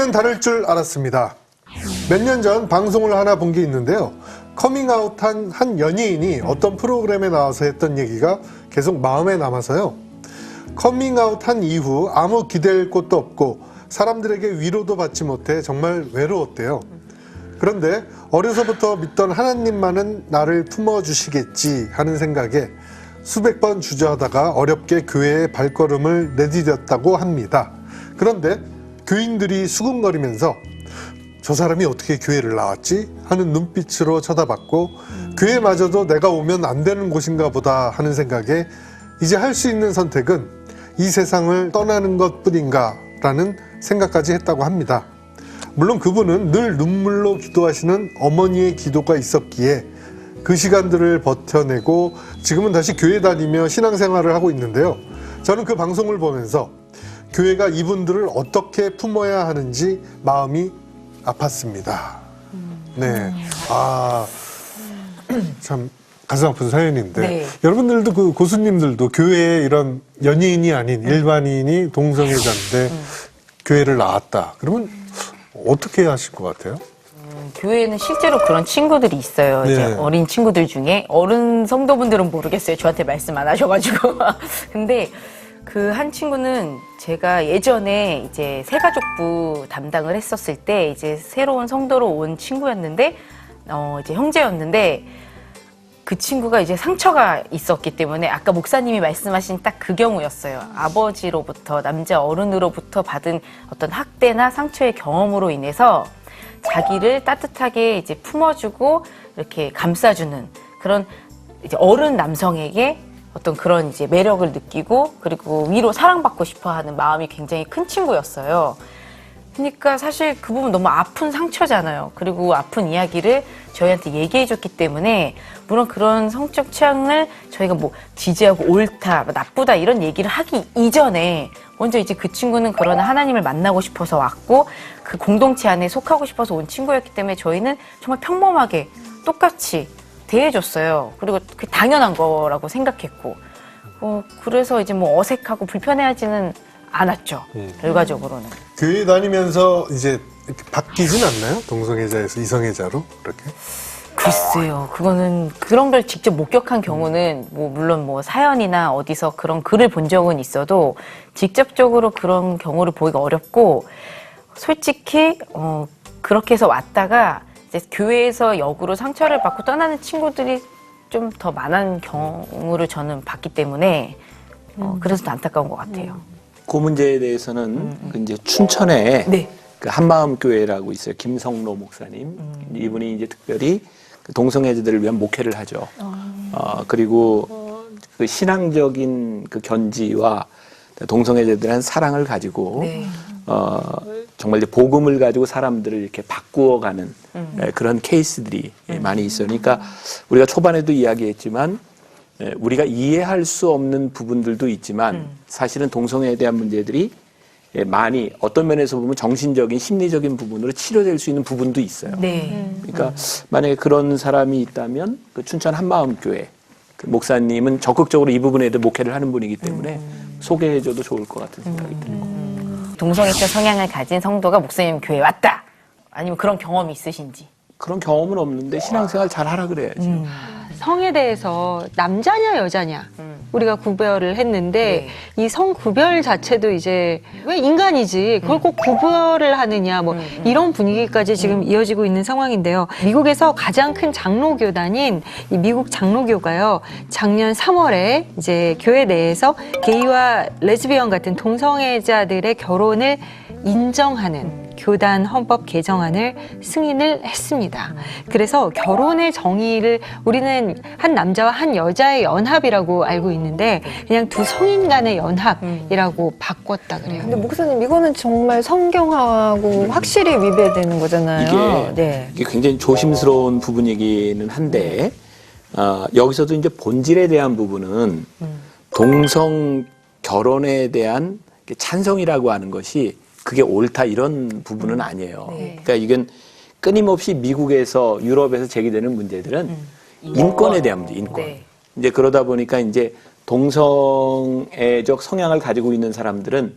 이번엔 다를 줄 알았습니다. 몇 년 전 방송을 하나 본 게 있는데요. 커밍아웃한 한 연예인이 어떤 프로그램에 나와서 했던 얘기가 계속 마음에 남아서요. 커밍아웃한 이후 아무 기댈 곳도 없고 사람들에게 위로도 받지 못해 정말 외로웠대요. 그런데 어려서부터 믿던 하나님만은 나를 품어주시겠지 하는 생각에 수백 번 주저하다가 어렵게 교회에 발걸음을 내디뎠다고 합니다. 그런데 교인들이 수군거리면서 저 사람이 어떻게 교회를 나왔지? 하는 눈빛으로 쳐다봤고 교회마저도 내가 오면 안 되는 곳인가 보다 하는 생각에 이제 할 수 있는 선택은 이 세상을 떠나는 것뿐인가 라는 생각까지 했다고 합니다. 물론 그분은 늘 눈물로 기도하시는 어머니의 기도가 있었기에 그 시간들을 버텨내고 지금은 다시 교회 다니며 신앙생활을 하고 있는데요. 저는 그 방송을 보면서 교회가 이분들을 어떻게 품어야 하는지 마음이 아팠습니다. 네. 참 가슴 아픈 사연인데 네. 여러분들도 그 고수님들도 교회에 이런 연예인이 아닌 일반인이 동성애자인데 교회를 나왔다. 그러면 어떻게 하실 것 같아요? 교회에는 실제로 그런 친구들이 있어요. 네. 이제 어린 친구들 중에 어른 성도분들은 모르겠어요. 저한테 말씀 안 하셔가지고. 근데 그 한 친구는 제가 예전에 이제 새가족부 담당을 했었을 때 이제 새로운 성도로 온 친구였는데 이제 형제였는데 그 친구가 이제 상처가 있었기 때문에 아까 목사님이 말씀하신 딱 그 경우였어요. 아버지로부터 남자 어른으로부터 받은 어떤 학대나 상처의 경험으로 인해서 자기를 따뜻하게 이제 품어주고 이렇게 감싸주는 그런 이제 어른 남성에게 어떤 그런 이제 매력을 느끼고 그리고 위로 사랑받고 싶어하는 마음이 굉장히 큰 친구였어요. 그러니까 사실 그 부분 너무 아픈 상처잖아요. 그리고 아픈 이야기를 저희한테 얘기해줬기 때문에 물론 그런 성적 취향을 저희가 뭐 지지하고 옳다, 나쁘다 이런 얘기를 하기 이전에 먼저 이제 그 친구는 그러나 하나님을 만나고 싶어서 왔고 그 공동체 안에 속하고 싶어서 온 친구였기 때문에 저희는 정말 평범하게 똑같이 대해줬어요. 그리고 그게 당연한 거라고 생각했고 그래서 이제 뭐 어색하고 불편해하지는 않았죠. 결과적으로는. 교회 다니면서 이제 이렇게 바뀌진 않나요? 동성애자에서 이성애자로 그렇게? 글쎄요. 그거는 그런 걸 직접 목격한 경우는 뭐 물론 뭐 사연이나 어디서 그런 글을 본 적은 있어도 직접적으로 그런 경우를 보기가 어렵고 솔직히 그렇게 해서 왔다가 이제 교회에서 역으로 상처를 받고 떠나는 친구들이 좀 더 많은 경우를 저는 봤기 때문에 그래서 더 안타까운 것 같아요. 그 문제에 대해서는 그 이제 춘천에 네. 그 한마음교회라고 있어요. 김성로 목사님. 이분이 이제 특별히 그 동성애자들을 위한 목회를 하죠. 그리고 그 신앙적인 그 견지와 동성애자들에 대한 사랑을 가지고 네. 정말 이제 복음을 가지고 사람들을 이렇게 바꾸어가는 그런 케이스들이 많이 있어요. 그러니까 우리가 초반에도 이야기했지만 우리가 이해할 수 없는 부분들도 있지만 사실은 동성애에 대한 문제들이 많이 어떤 면에서 보면 정신적인 심리적인 부분으로 치료될 수 있는 부분도 있어요. 네. 그러니까 만약에 그런 사람이 있다면 그 춘천 한마음교회 그 목사님은 적극적으로 이 부분에 대해 목회를 하는 분이기 때문에 소개해줘도 좋을 것 같은 생각이 들고. 동성애자 성향을 가진 성도가 목사님 교회에 왔다. 아니면 그런 경험이 있으신지. 그런 경험은 없는데 신앙생활 잘 하라 그래야죠. 성에 대해서 남자냐 여자냐 우리가 구별을 했는데 이 성 구별 자체도 이제 왜 인간이지 그걸 꼭 구별을 하느냐 뭐 이런 분위기까지 지금 이어지고 있는 상황인데요. 미국에서 가장 큰 장로교단인 이 미국 장로교가요 작년 3월에 이제 교회 내에서 게이와 레즈비언 같은 동성애자들의 결혼을 인정하는 교단 헌법 개정안을 승인을 했습니다. 그래서 결혼의 정의를 우리는 한 남자와 한 여자의 연합이라고 알고 있는데 그냥 두 성인 간의 연합이라고 바꿨다 그래요. 근데 목사님 이거는 정말 성경하고 확실히 위배되는 거잖아요. 이게 굉장히 조심스러운 부분이기는 한데 여기서도 이제 본질에 대한 부분은 동성 결혼에 대한 찬성이라고 하는 것이 그게 옳다 이런 부분은 아니에요. 그러니까 이건 끊임없이 미국에서 유럽에서 제기되는 문제들은 인권에 대한 문제, 인권. 네. 이제 그러다 보니까 이제 동성애적 성향을 가지고 있는 사람들은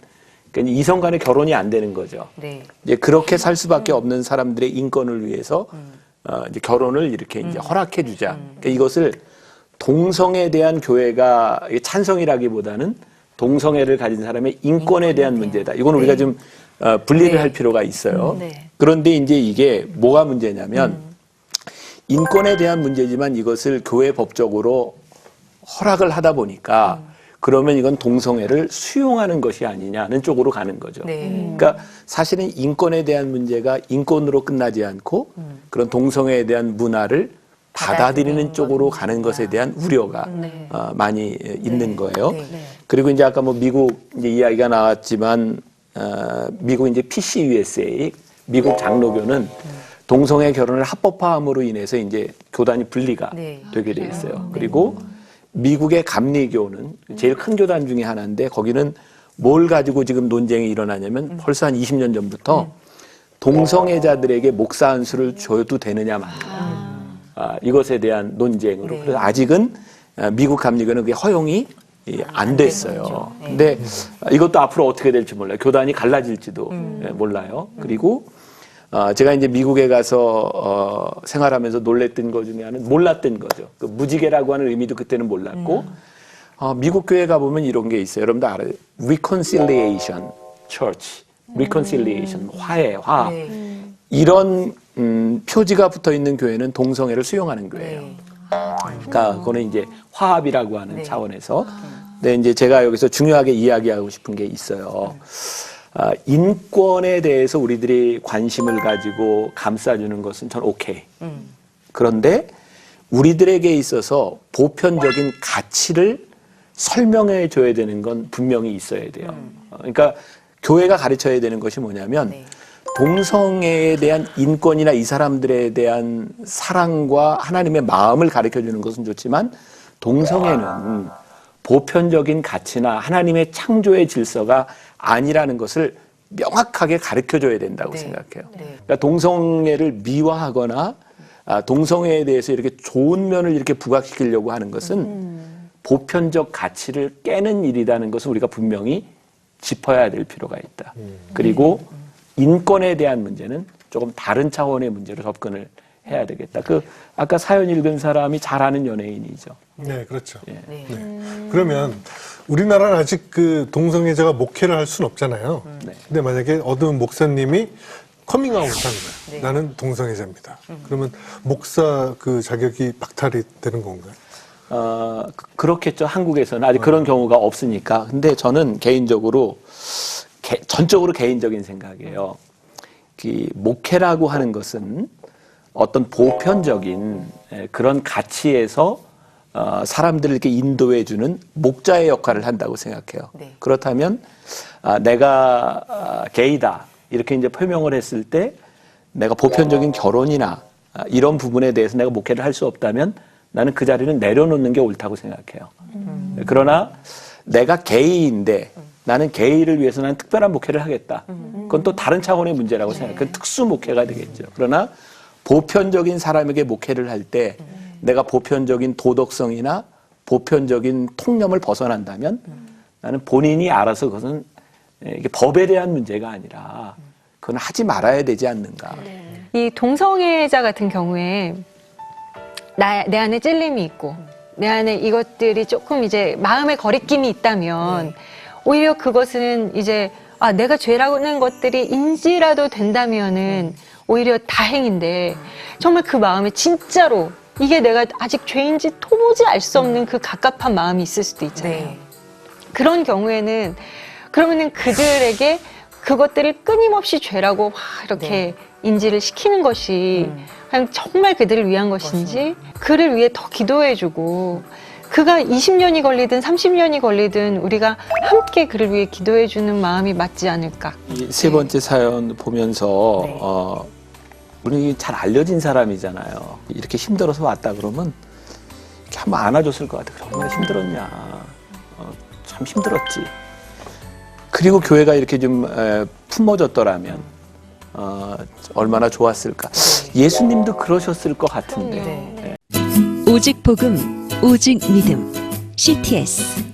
그러니까 이성 간의 결혼이 안 되는 거죠. 네. 이제 그렇게 살 수밖에 없는 사람들의 인권을 위해서 이제 결혼을 이렇게 이제 허락해 주자. 그러니까 이것을 동성에 대한 교회가 찬성이라기보다는 동성애를 가진 사람의 인권에 대한 문제다. 이건 우리가 좀 분리를 할 필요가 있어요. 그런데 이제 이게 뭐가 문제냐면 인권에 대한 문제지만 이것을 교회 법적으로 허락을 하다 보니까 그러면 이건 동성애를 수용하는 것이 아니냐는 쪽으로 가는 거죠. 네. 그러니까 사실은 인권에 대한 문제가 인권으로 끝나지 않고 그런 동성애에 대한 문화를 받아들이는 쪽으로 가는 것에 대한 우려가 많이 있는 거예요. 그리고 이제 아까 뭐 미국 이제 이야기가 나왔지만 미국 이제 PCUSA 미국 장로교는 동성애 결혼을 합법화함으로 인해서 이제 교단이 분리가 되게 돼 있어요. 그리고 미국의 감리교는 제일 큰 교단 중에 하나인데 거기는 뭘 가지고 지금 논쟁이 일어나냐면 벌써 한 20년 전부터 동성애자들에게 목사 안수를 줘도 되느냐 마느냐 이것에 대한 논쟁으로 그래서 아직은 미국 감리교는 그게 허용이 안 됐어요. 근데 이것도 앞으로 어떻게 될지 몰라요. 교단이 갈라질지도 몰라요. 그리고 제가 이제 미국에 가서 생활하면서 놀랬던 것 중에 하나는 몰랐던 거죠. 그 무지개라고 하는 의미도 그때는 몰랐고 미국 교회 가보면 이런 게 있어요. 여러분도 알아요. Reconciliation Church, Reconciliation, 화해, 화. 이런 표지가 붙어 있는 교회는 동성애를 수용하는 교회예요. 그러니까 그거는 이제 화합이라고 하는 차원에서. 근데 이제 제가 여기서 중요하게 이야기하고 싶은 게 있어요. 인권에 대해서 우리들이 관심을 가지고 감싸주는 것은 전 오케이. 그런데 우리들에게 있어서 보편적인 가치를 설명해 줘야 되는 건 분명히 있어야 돼요. 그러니까 교회가 가르쳐야 되는 것이 뭐냐면 동성애에 대한 인권이나 이 사람들에 대한 사랑과 하나님의 마음을 가르쳐 주는 것은 좋지만 동성애는 보편적인 가치나 하나님의 창조의 질서가 아니라는 것을 명확하게 가르쳐줘야 된다고 생각해요. 그러니까 동성애를 미화하거나 동성애에 대해서 이렇게 좋은 면을 이렇게 부각시키려고 하는 것은 보편적 가치를 깨는 일이라는 것을 우리가 분명히 짚어야 될 필요가 있다. 그리고 인권에 대한 문제는 조금 다른 차원의 문제로 접근을 해야 되겠다. 그 아까 사연 읽은 사람이 잘 아는 연예인이죠. 네, 그렇죠. 네. 그러면 우리나라는 아직 그 동성애자가 목회를 할 수는 없잖아요. 근데 만약에 어떤 목사님이 커밍아웃 하는 거예요. 나는 동성애자입니다. 그러면 목사 그 자격이 박탈이 되는 건가요? 그렇겠죠. 한국에서는 아직 그런 경우가 없으니까. 근데 저는 개인적으로 전적으로 개인적인 생각이에요. 목회라고 하는 것은 어떤 보편적인 그런 가치에서 사람들을 이렇게 인도해주는 목자의 역할을 한다고 생각해요. 그렇다면 내가 게이다 이렇게 이제 표명을 했을 때 내가 보편적인 결혼이나 이런 부분에 대해서 내가 목회를 할 수 없다면 나는 그 자리는 내려놓는 게 옳다고 생각해요. 그러나 내가 게이인데 나는 게이를 위해서 난 특별한 목회를 하겠다. 그건 또 다른 차원의 문제라고 생각해요. 그건 특수 목회가 되겠죠. 그러나 보편적인 사람에게 목회를 할 때 내가 보편적인 도덕성이나 보편적인 통념을 벗어난다면 나는 본인이 알아서 그것은 이게 법에 대한 문제가 아니라 그건 하지 말아야 되지 않는가. 이 동성애자 같은 경우에 내 안에 찔림이 있고 내 안에 이것들이 조금 이제 마음의 거리낌이 있다면 오히려 그것은 이제 내가 죄라는 것들이 인지라도 된다면은 오히려 다행인데 정말 그 마음에 진짜로 이게 내가 아직 죄인지 도무지 알 수 없는 그 갑갑한 마음이 있을 수도 있잖아요. 그런 경우에는 그러면은 그들에게 그것들을 끊임없이 죄라고 이렇게 인지를 시키는 것이 그냥 정말 그들을 위한 것인지 그를 위해 더 기도해주고 그가 20년이 걸리든 30년이 걸리든 우리가 함께 그를 위해 기도해주는 마음이 맞지 않을까. 이 세 번째 사연 보면서 우리 잘 알려진 사람이잖아요. 이렇게 힘들어서 왔다 그러면 이렇게 한번 안아줬을 것 같아. 얼마나 힘들었냐. 참 힘들었지. 그리고 교회가 이렇게 좀 품어줬더라면 얼마나 좋았을까. 예수님도 그러셨을 것 같은데. 오직 복음, 오직 믿음. CTS